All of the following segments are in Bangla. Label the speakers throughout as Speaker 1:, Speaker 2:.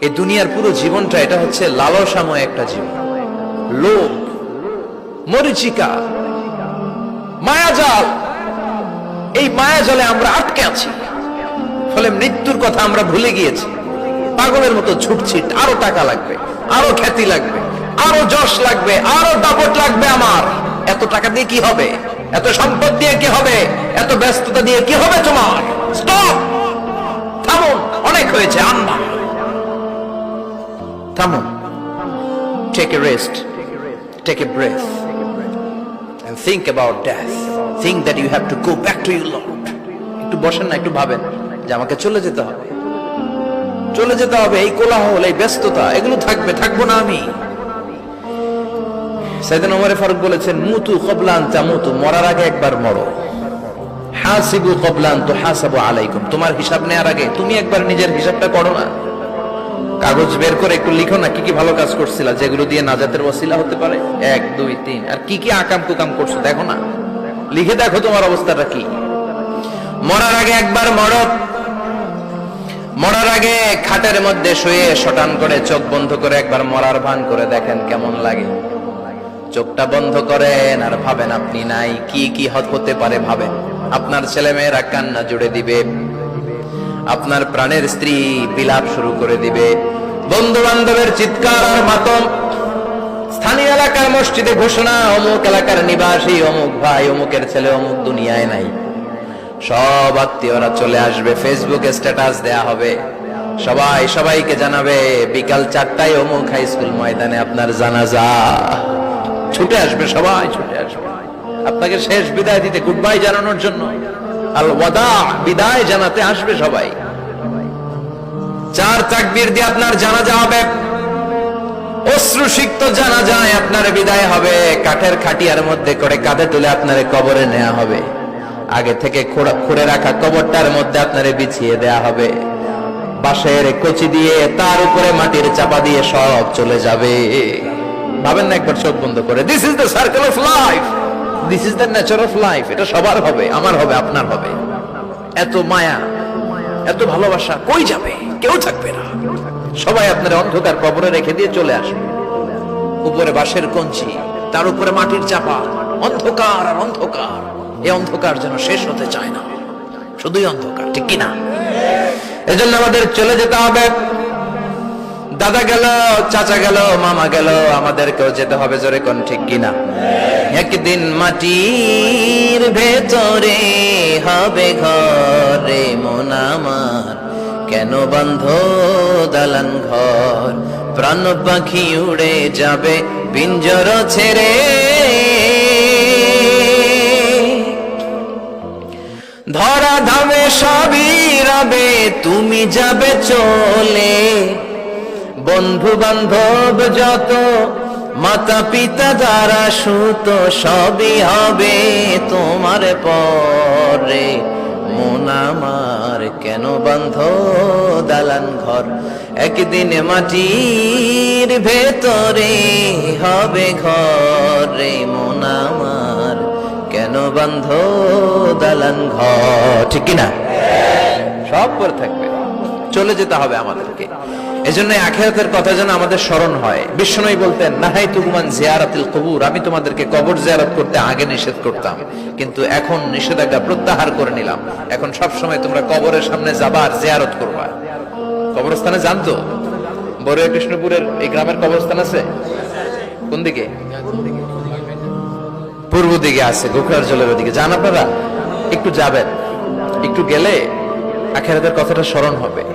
Speaker 1: এই দুনিয়ার পুরো জীবনটা এটা হচ্ছে লালসাময় একটা জীবন, লোভ, মরিচিকা, মায়াজাল। এই মায়াজালে আমরা আটকে আছি, ফলে মৃত্যুর কথা আমরা ভুলে গিয়েছি। পাগলের মতো ছুটছি, আরো টাকা লাগবে, আরো খ্যাতি লাগবে, আরো যশ লাগবে, আরো দাপট লাগবে আমার। এত টাকা দিয়ে কি হবে? এত সম্পদ দিয়ে কি হবে? এত ব্যস্ততা দিয়ে কি হবে তোমার? স্টপ, থামুন, অনেক হয়েছে, আন্না, থামুন। Take a rest, take a breath and think about death. Think that you have to go back to your Lord. একটু বসেন না, একটু ভাবেন যে আমাকে চলে যেতে হবে, চলে যেতে হবে। এই কোলাহল, এই ব্যস্ততা, এগুলো থাকবে, থাকবো না আমি। সাইয়েদনা ওমর ফারুক বলেছেন, মুতু ক্বাবলা আন তামুতু, মরার আগে একবার মরো। হাসিবু ক্বাবলা আন তুহাসাবু আলাইকুম, তোমার হিসাব নেওয়ার আগে তুমি একবার নিজের হিসাবটা করো না। কাগজ বের করে একটু লিখো না, কি কি ভালো কাজ করছিলা, যেগুলো দিয়ে নাজাতের ওসিলা হতে পারে, 1 2 3, আর কি কি আকাম কুকাম করছো দেখো না, লিখে দেখো তোমার অবস্থাটা কি। মরার আগে একবার মরো। মরার আগে খাটের মধ্যে শুয়ে শটান করে চোখ বন্ধ করে একবার মরার ভান করে দেখেন কেমন লাগে। চোখটা বন্ধ করেন আর ভাবেন আপনি নাই, কি কি হতে পারে ভাবেন। আপনার ছেলে মেয়েরা কান্না জুড়ে দিবে, আপনার প্রাণের স্ত্রী বিলাপ শুরু করে দিবে, বন্ধু বান্ধবের চিৎকার আর মাতম, স্থানীয় এলাকার মসজিদে ঘোষণা, অমুক এলাকার নিবাসী অমুক ভাই অমুকের ছেলে অমুক দুনিয়ায় নাই। সব আত্মীয়রা চলে আসবে, ফেসবুকে স্ট্যাটাস দেয়া হবে, সবাই সবাইকে জানাবে বিকাল 4টায় অমুক হাই স্কুল ময়দানে আপনার জানাজা। ছুটে আসবে, সবাই ছুটে আসবে আপনাকে শেষ বিদায় দিতে, গুড বাই জানানোর জন্য, আল ওয়াদা, বিদায় জানাতে আসবে সবাই। 4 তাকবীর দিয়ে আপনার জানাজা হবে, অশ্রুসিক্ত জানাজায় আপনার বিদায় হবে। কাঠের খাটিয়ার মধ্যে করে কাঁধে তুলে আপনার কবরে নেওয়া হবে, আগে থেকে খুঁড়ে রাখা কবরটার মধ্যে আপনারে বিছিয়ে দেয়া হবে, বাঁশের কচি দিয়ে তার উপরে মাটির চাপা দিয়ে সব চলে যাবে। ভাবেন না একবার চোখ বন্ধ করে, this is the circle of life, this is the nature of life. এটা সবার হবে, আমার হবে, আপনার হবে। এত মায়া, এত ভালোবাসা কই যাবে? কেউ থাকবে না, সবাই আপনার অন্ধকার কবরে রেখে দিয়ে চলে আসবে। উপরে বাঁশের কঞ্চি, তার উপরে মাটির চাপা, অন্ধকার আর অন্ধকার। এই অন্ধকার যেন শেষ হতে চায় না, শুধুই অন্ধকার, ঠিক কিনা? এজন্য আমাদের চলে যেতে হবে। দাদা গেল, চাচা গেল, মামা গেল, আমাদেরকেও যেতে হবে, জোরে কোন ঠিক কিনা? একদিন মাটির ভেতরে হবে ঘরে মন আমার, কেন বন্ধ দালান ঘর, প্রাণ পাখি উড়ে যাবে পিঞ্জর ছেড়ে, ধরা ধামে সবই রবে, তুমি যাবে চলে, বন্ধু বান্ধব যত, মাতা পিতা যারা সুত, সবই হবে তোমার পরে, মন আমার কেন বন্ধ দালান ঘর, একদিন মাটির ভেতরে হবে ঘরে মন আমার, কেন বন্ধ দালান ঘর, ঠিক কিনা? সব পরে থাকবে, চলে যেতে হবে আমাদেরকে। এজন্য আখিরাতের কথা যেন আমাদের স্মরণ হয়। বিশ্বনবী বলতেন, নাহাইতুকুম আন জিয়ারাতিল কুবুর, আমি তোমাদেরকে কবর জিয়ারত করতে আগে নিষেধ করতাম, কিন্তু এখন নিষেধাজ্ঞা প্রত্যাহার করে নিলাম। এখন সব সময় তোমরা কবরের সামনে যাবা আর জিয়ারত করবা। কবরস্থানে জানতো বড়ুয়া কৃষ্ণপুরের এই গ্রামের কবরস্থান আছে কোন দিকে? পূর্ব দিকে আছে, গোখরার জলের ওদিকে। যান আপনারা, একটু যাবেন, একটু গেলে আখিরাতের কথাটা স্মরণ হবে।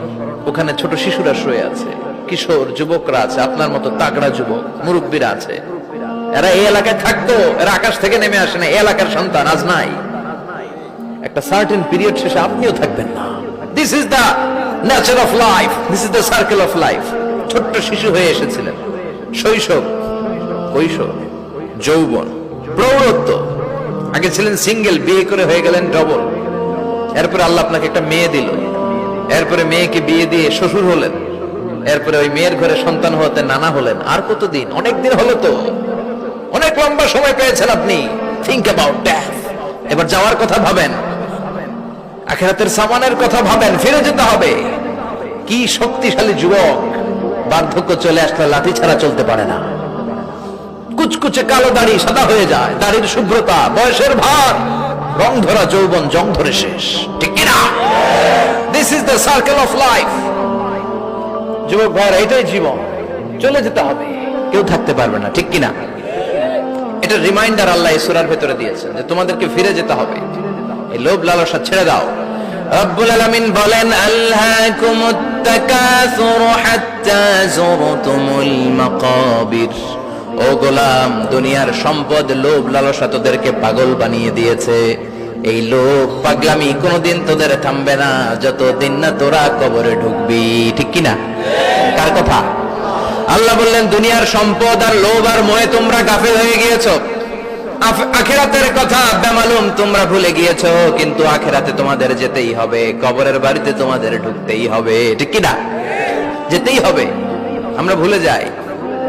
Speaker 1: ওখানে ছোট শিশুরা শুয়ে আছে, কিশোর যুবকরা আছে, আপনার মতো তাগড়া যুবক মুরব্বীরা আছে। এরা এই এলাকায় থাকতো, এরা আকাশ থেকে নেমে আসে না, এই এলাকার সন্তান, আজ নাই। একটা সার্টেন পিরিয়ড শেষে আপনিও থাকবেন না। This is the nature of life, this is the circle of life. ছোট্ট শিশু হয়ে এসেছিলেন, শৈশব, কৈশোর, যৌবন, প্রৌঢ়ত্ব। আগে ছিলেন সিঙ্গেল, বিয়ে করে হয়ে গেলেন ডবল। এরপরে আল্লাহ আপনাকে একটা মেয়ে দিল, এরপরে মেয়েকে বিয়ে দিয়ে শ্বশুর হলেন, এরপরে ওই মেয়ের ঘরে সন্তান হতে নানা হলেন। আর কতদিন? অনেক দিন হলো তো, অনেক লম্বা সময় পেয়েছেন আপনি। Think about death. এবার যাওয়ার কথা ভাবেন, আখিরাতের সামানের কথা ভাবেন, ফিরে যেতে হবে। কি শক্তিশালী যুবক, বার্ধক্য চলে আসলে লাঠি ছাড়া চলতে পারে না। কুচকুচে কালো দাড়ি সাদা হয়ে যায়, দাড়ির শুভ্রতা, বয়সের ভার, রং ধরা যৌবন জং ধরে শেষ, ঠিক কিনা? This is the circle of life. যুবক ভাইরা, এটাই জীবন, চলে যেতে হবে, কেউ থাকতে পারবে না, ঠিক কিনা? এটা রিমাইন্ডার আল্লাহ এই সূরার ভেতরে দিয়েছেন যে তোমাদেরকে ফিরে যেতে হবে, এই লোভ লালসা ছেড়ে দাও। রব্বুল আলামিন বলেন, আল্হাকুমুত তাকাসুর হাত্তা যুরতুমুল মাকাবির। ও গোলাম, দুনিয়ার সম্পদ, লোভ লালসা তোদেরকে পাগল বানিয়ে দিয়েছে। এই লোভ পাগলামি কোনোদিন তোদের থামবে না যতদিন না তোরা কবরে ঢুকবি, ঠিক কিনা? কার কথা? আল্লাহ বললেন, দুনিয়ার সম্পদ আর লোভ আর মোহে তোমরা গাফেল হয়ে গিয়েছো। আখিরাতের কথা বেমালুম তোমরা ভুলে গিয়েছো, কিন্তু আখিরাতে তোমাদের যেতেই হবে, কবরের বাড়িতে তোমাদের ঢুকতেই হবে, ঠিক কিনা? যেতেই হবে। আমরা ভুলে যাই।